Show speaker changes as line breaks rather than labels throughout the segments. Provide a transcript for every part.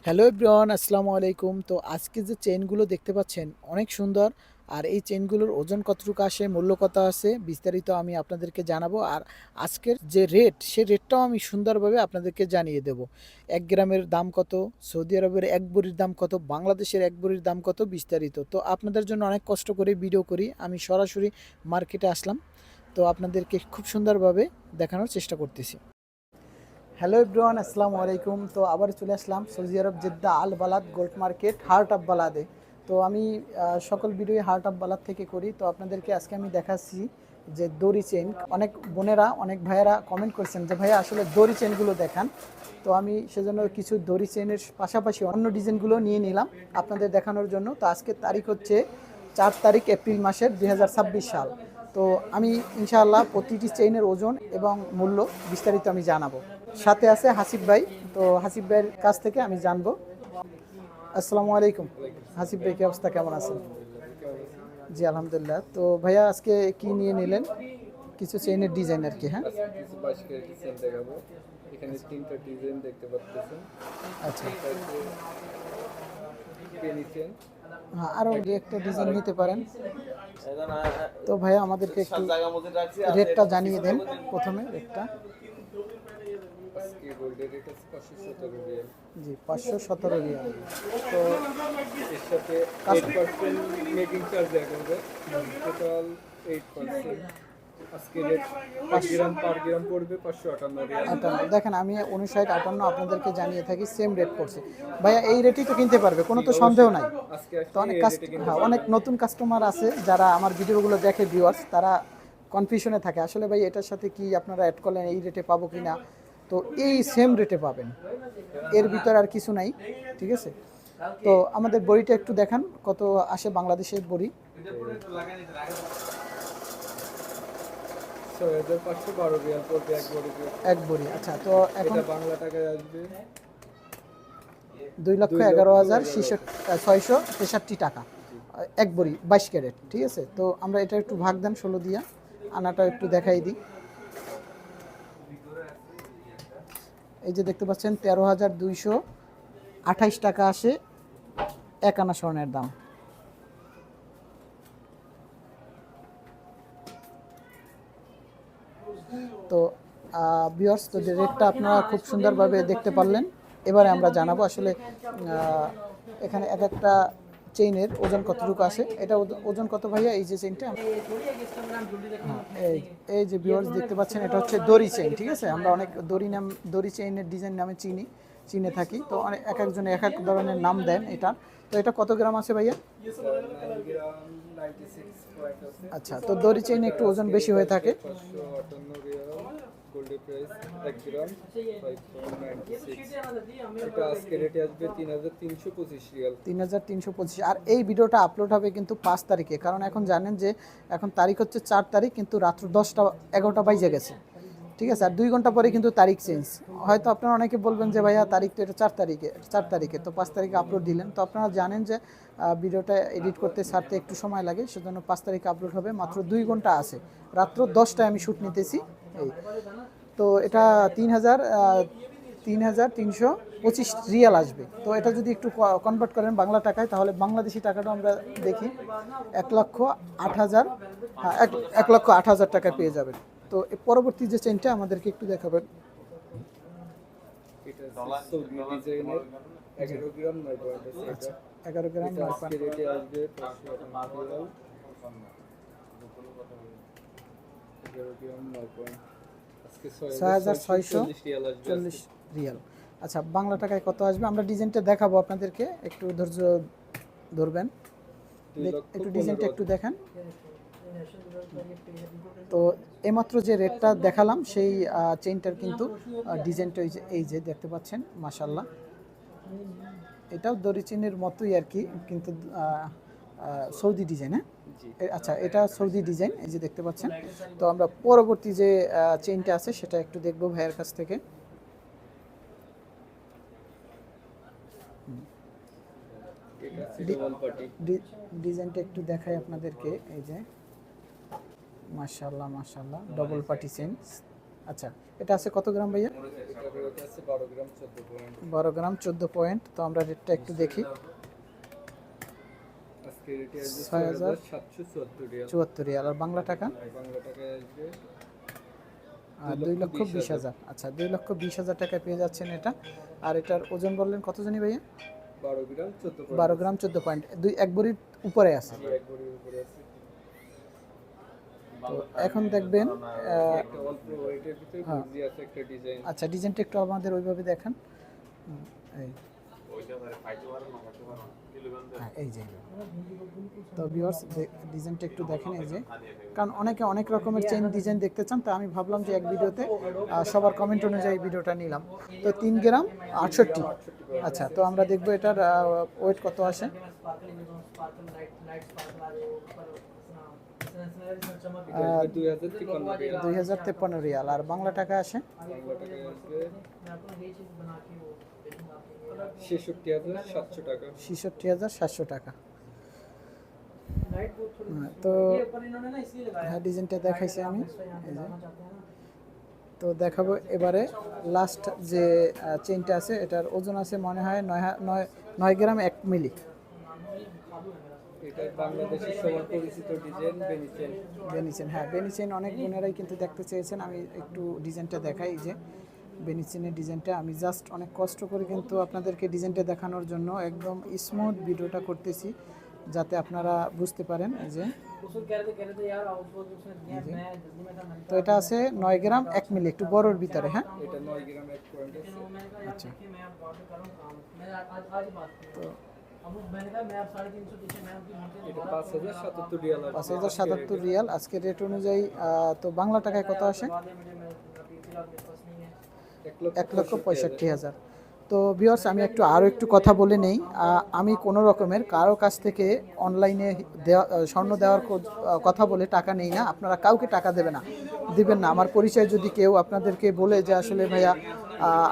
Hello everyone, আসসালামু আলাইকুম। তো আজকে যে চেইনগুলো দেখতে পাচ্ছেন অনেক সুন্দর। আর এই চেইনগুলোর ওজন কতটুকু আসে, মূল্য কত আছে, বিস্তারিত আমি আপনাদেরকে জানাবো। আর আজকের যে রেট, সে রেটটাও আমি সুন্দরভাবে আপনাদেরকে জানিয়ে দেব। 1 গ্রামের দাম কত, সৌদি আরবের 1 ভরির দাম কত, বাংলাদেশের 1 ভরির দাম কত, বিস্তারিত। তো আপনাদের জন্য অনেক কষ্ট করে ভিডিও করি, আমি সরাসরি মার্কেটে আসলাম। তো আপনাদেরকে খুব সুন্দরভাবে দেখানোর চেষ্টা করতেছি। হ্যালো এভরিওয়ান, আসসালামু আলাইকুম। তো আবার চলে আসলাম Saudi Arab Jeddah Al Balad gold market, heart of বালাদে। তো আমি সকল ভিডিও হার্ট অফ বালাদ থেকে করি। তো আপনাদেরকে আজকে আমি দেখাচ্ছি যে দড়ি চেন। অনেক বোনেরা, অনেক ভাইয়েরা কমেন্ট করছেন যে ভাইয়া আসলে দড়ি চেনগুলো দেখান। তো আমি সেজন্য কিছু দড়ি চেনের পাশাপাশি অন্য ডিজাইনগুলো নিয়ে নিলাম আপনাদের দেখানোর জন্য। তো আজকের তারিখ হচ্ছে 4 তারিখ এপ্রিল মাসের 2026 সাল। তো আমি ইনশাআল্লাহ প্রতিটি চেইনের ওজন এবং মূল্য বিস্তারিত আমি জানাবো। সাথে আছে হাসিব ভাই। তো হাসিব ভাইয়ের কাছ থেকে আমি জানবো। আসসালামু আলাইকুম। হাসিব ভাই, কি অবস্থা, কেমন আছেন? জি আলহামদুলিল্লাহ। তো ভাইয়া আজকে কি নিয়ে নিলেন? কিছু চেইনের ডিজাইন আর কি। হ্যাঁ,
কিছু বাস্কের ডিজাইন দেখাবো। এখানে তিনটা ডিজাইন দেখতে পাচ্ছেন।
আচ্ছা।
পেনি চেন
হ্যাঁ, আরও একটা ডিজাইন নিতে পারেন। তো ভাইয়া আমাদেরকে একটু রেটটা জানিয়ে দেন। প্রথমে রেটটা।
আজকে গোল্ডের রেট আছে 517 রিয়াল।
জি, 517 রিয়াল। তো
এর সাথে 8% মেকিং চার্জ দেওয়া করবে। টোটাল 8%। আজকে রেট 1 গ্রাম পার গ্রাম পড়বে 558 রিয়াল।
দেখেন, আমি 59, 58 আপনাদেরকে জানিয়ে থাকি, সেম রেট পড়ছে। ভাইয়া এই রেটেই তো কিনতে পারবে, কোনো তো সন্দেহ নাই।
আজকে
তো
আসলে
অনেক
এই রেটে কিনতে
হ্যাঁ, অনেক
পারবেন।
নতুন কাস্টমার আছে যারা আমার ভিডিওগুলো দেখে, ভিউয়ার্স, তারা কনফিউশনে থাকে আসলে ভাই এটার সাথে কি আপনারা অ্যাড করলেন, এই রেটে পাবো কি না। তো এই সেম রেটে পাবেন, এর ভিতর আর কিছু নাই। ঠিক আছে। তো আমাদের বড়িটা একটু দেখান, কত আসে বাংলাদেশের বড়ি?
6512 রিয়াল পড়বে এক বড়িতে।
1 বড়ি। আচ্ছা, তো এখন
এটা বাংলা টাকায় আসবে
2,11,663 টাকা।
জি।
1 বড়ি 22 ক্যারেট। ঠিক আছে। তো আমরা এটা একটু ভাগ দেন 16 দিয়া, আনাটা একটু দেখাই দিই। এই যে দেখতে পাচ্ছেন 13,228 টাকা আসে 1 আনা স্বর্ণের দাম। তো ভিউয়ার্স, তো যে রেটটা আপনারা খুব সুন্দরভাবে দেখতে পারলেন। এবারে আমরা জানাবো আসলে এখানে এক একটা চেইনের ওজন কতটুকু আসে। এটা ওজন কত ভাইয়া, এই যে চেইনটা? হ্যাঁ, এই এই যে ভিউয়ার্স দেখতে পাচ্ছেন, এটা হচ্ছে দড়ি চেইন। ঠিক আছে। আমরা অনেক দড়ি চেইনের ডিজাইন নামে চিনে থাকি। তো অনেক এক একজনে এক এক ধরনের নাম দেন এটা। তো এটা কত গ্রাম আছে ভাইয়া?
9 গ্রাম 96 পয়েন্ট আছে।
আচ্ছা, তো দড়ি চেইনে একটু ওজন বেশি হয়ে থাকে।
558 রিয়াল। গোল্ডের প্রাইস 1 গ্রাম 5.96। এটা আজকে রেটে আসবে 3325 রিয়াল।
3,325। আর এই ভিডিওটা আপলোড হবে কিন্তু 5 তারিখে, কারণ এখন জানেন যে এখন তারিখ হচ্ছে 4 তারিখ, কিন্তু রাত্র 10টা 11টা বাজে গেছে। ঠিক আছে। আর 2 ঘন্টা পরে কিন্তু তারিখ চেঞ্জ। হয়তো আপনারা অনেকে বলবেন যে ভাইয়া তারিখ তো এটা 4 তারিখে তো 5 তারিখে আপলোড দিলেন। তো আপনারা জানেন যে ভিডিওটা এডিট করতে ছাড়তে একটু সময় লাগে, সেজন্য 5 তারিখে আপলোড হবে। মাত্র 2 ঘন্টা আছে, রাত্র 10টায় আমি শ্যুট নিতেছি। এই তো এটা 3,325 রিয়াল আসবে। তো এটা যদি একটু কনভার্ট করেন বাংলা টাকায়, তাহলে বাংলাদেশি টাকাটা আমরা দেখি 1,08,000। হ্যাঁ, 1,08,000 টাকায় পেয়ে যাবেন। তো এর পরবর্তী যে চেনটা আমাদেরকে একটু দেখাবেন।
এটা সৌদি ডিজাইনের 11 গ্রাম 9 পয়েন্ট আছে।
আচ্ছা,
এটা
11 গ্রাম
এটা
9
আজকে
পয়েন্ট।
রেটে আসবে 558 রিয়াল। 11 গ্রাম 9 পয়েন্ট আজকে 6,640 রিয়াল আসবে আজকে।
6,640 রিয়াল। আচ্ছা, বাংলা টাকায় কত আসবে আমরা ডিজাইনটা দেখাবো আপনাদেরকে, একটু ধৈর্য ধরবেন।
2,15,000
একটু ডিজাইনটা একটু দেখেন। তো এইমাত্র যে রেটটা দেখালাম সেই চেইনটার কিন্তু ডিজাইনটা এই যে দেখতে পাচ্ছেন, মাশাল্লাহ। এটাও দড়ি চেইনের মতোই আর কি, কিন্তু সৌদি ডিজাইন। হ্যাঁ,
জি।
আচ্ছা, এটা সৌদি ডিজাইন, এই যে দেখতে পাচ্ছেন। তো আমরা পরবর্তী যে চেইনটা আছে সেটা একটু দেখবো ভাইয়ের কাছ থেকে।
এটা ডবল পার্টি।
ডিজাইনটা একটু দেখাই আপনাদেরকে। এই যে মাশাল্লাহ মাশাল্লাহ, ডবল পার্টি চেইন। আচ্ছা, এটা আছে কত গ্রাম ভাইয়া?
এটার ওয়েট আছে 12 গ্রাম 14 পয়েন্ট।
12 গ্রাম 14 পয়েন্ট। তো আমরা রেটটা একটু দেখি।
আজকে রেটে আসবে
6,774
6774 রিয়াল।
রিয়াল। আর বাংলা টাকা?
আর বাংলা টাকায় আসবে
2,20,000। আচ্ছা, 2,20,000 টাকায় পেয়ে যাচ্ছেন এটা। আর এটার ওজন বললেন কত জানি ভাইয়া?
12 গ্রাম 14 পয়েন্ট।
12 গ্রাম 14 পয়েন্ট। এক ভরির উপরে আছে।
এক ভরির উপরে আছে।
তো এখন দেখবেন
একটা অল্প ওয়েটের ভিতরে
হ্যাঁ।
গর্জি আছে একটা ডিজাইন।
আচ্ছা, ডিজাইনটা একটু আমাদের ওইভাবে দেখান। এই হ্যাঁ, এই যে তো ভিউয়ার্স ডিজাইনটা একটু দেখেন এই যে, কারণ অনেকে অনেক রকমের চেইন ডিজাইন দেখতে চান, তো আমি ভাবলাম যে এক ভিডিওতে সবার কমেন্ট অনুযায়ী ভিডিওটা নিলাম। তো 3 গ্রাম 68। আচ্ছা, তো আমরা দেখবো এটার ওয়েট কত আসে।
এটা আসবে 2053 রিয়াল।
2053 রিয়াল। আর বাংলা টাকা আসে
বাংলা টাকায় আসবে 66,700 টাকা।
66,700 টাকা। তো হ্যাঁ, ডিজাইনটা দেখাইছি আমি এই যে। তো দেখাবো এবারে লাস্ট যে চেইনটা আছে, এটার ওজন আছে মনে হয় 9 গ্রাম 1 মিলি।
এটা বাংলাদেশের সবার পরিচিত ডিজাইন বেনিচেন।
বেনিচেন, হ্যাঁ বেনিচেন অনেক বোনেরাই কিন্তু দেখতে চেয়েছেন। আমি একটু ডিজাইনটা দেখাই। এই যে বেনিচেনের ডিজাইনটা, আমি জাস্ট অনেক কষ্ট করে কিন্তু আপনাদেরকে ডিজাইনটা দেখানোর জন্য একদম স্মুথ ভিডিওটা করতেছি, যাতে আপনারা বুঝতে পারেন। এই যে তো এটা আছে 9 গ্রাম 1 মিলি, একটু বড়র ভিতরে। হ্যাঁ,
এটা 9 গ্রাম 1 পয়েন্ট আছে।
আচ্ছা। তো
এটা 5,077 রিয়াল আসবে।
5,077 রিয়াল আজকের রেট অনুযায়ী। তো বাংলা টাকায় কত আসে? 1,65,000। তো ভিউয়ার্স, আমি আরও একটু কথা বলে নেই। আমি কোনো রকমের কারো কাছ থেকে অনলাইনে স্বর্ণ দেওয়ার কথা বলে টাকা নেই না। আপনারা কাউকে টাকা দিবেন না। আমার পরিচয় যদি কেউ আপনাদেরকে বলে যে আসলে ভাইয়া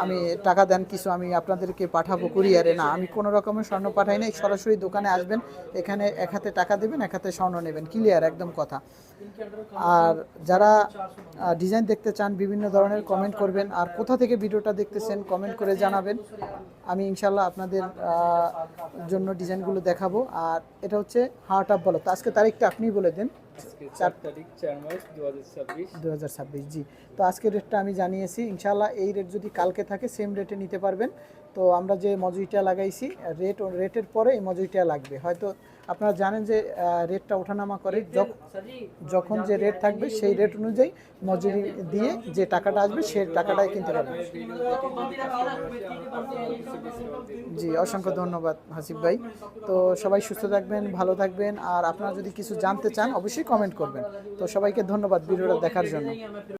আমি টাকা দেন কিছু, আমি আপনাদেরকে পাঠাবো কুরিয়ারে, না, আমি কোনো রকমের স্বর্ণ পাঠাই না। সরাসরি দোকানে আসবেন, এখানে এক হাতে টাকা দেবেন, এক হাতে স্বর্ণ নেবেন, ক্লিয়ার একদম কথা। আর যারা ডিজাইন দেখতে চান বিভিন্ন ধরনের কমেন্ট করবেন, আর কোথা থেকে ভিডিওটা দেখতেছেন কমেন্ট করে জানাবেন। আমি ইনশাল্লাহ আপনাদের জন্য ডিজাইনগুলো দেখাবো। আর এটা হচ্ছে হার্ট অফ বলো। তো আজকে তারিখটা আপনিই বলে দেন।
আজকে 4 তারিখ 4 মাস 2026।
2026, জি। তো আজকের রেটটা আমি জানিয়েছি। ইনশাল্লাহ এই রেট যদি কালকে থাকে সেম রেটে নিতে পারবেন। তো আমরা যে মজুরিটা লাগাইছি রেটের পরে এই মজুরিটা লাগবে। হয়তো আপনারা জানেন যে রেটটা ওঠানামা করে, যখন যে রেট থাকবে সেই রেট অনুযায়ী মজুরি দিয়ে যে টাকাটা আসবে সেই টাকাটাই কিনতে পারবেন। জি, অসংখ্য ধন্যবাদ হাসিব ভাই। তো সবাই সুস্থ থাকবেন, ভালো থাকবেন। আর আপনারা যদি কিছু জানতে চান অবশ্যই কমেন্ট করবেন। তো সবাইকে ধন্যবাদ ভিডিওটা দেখার জন্য।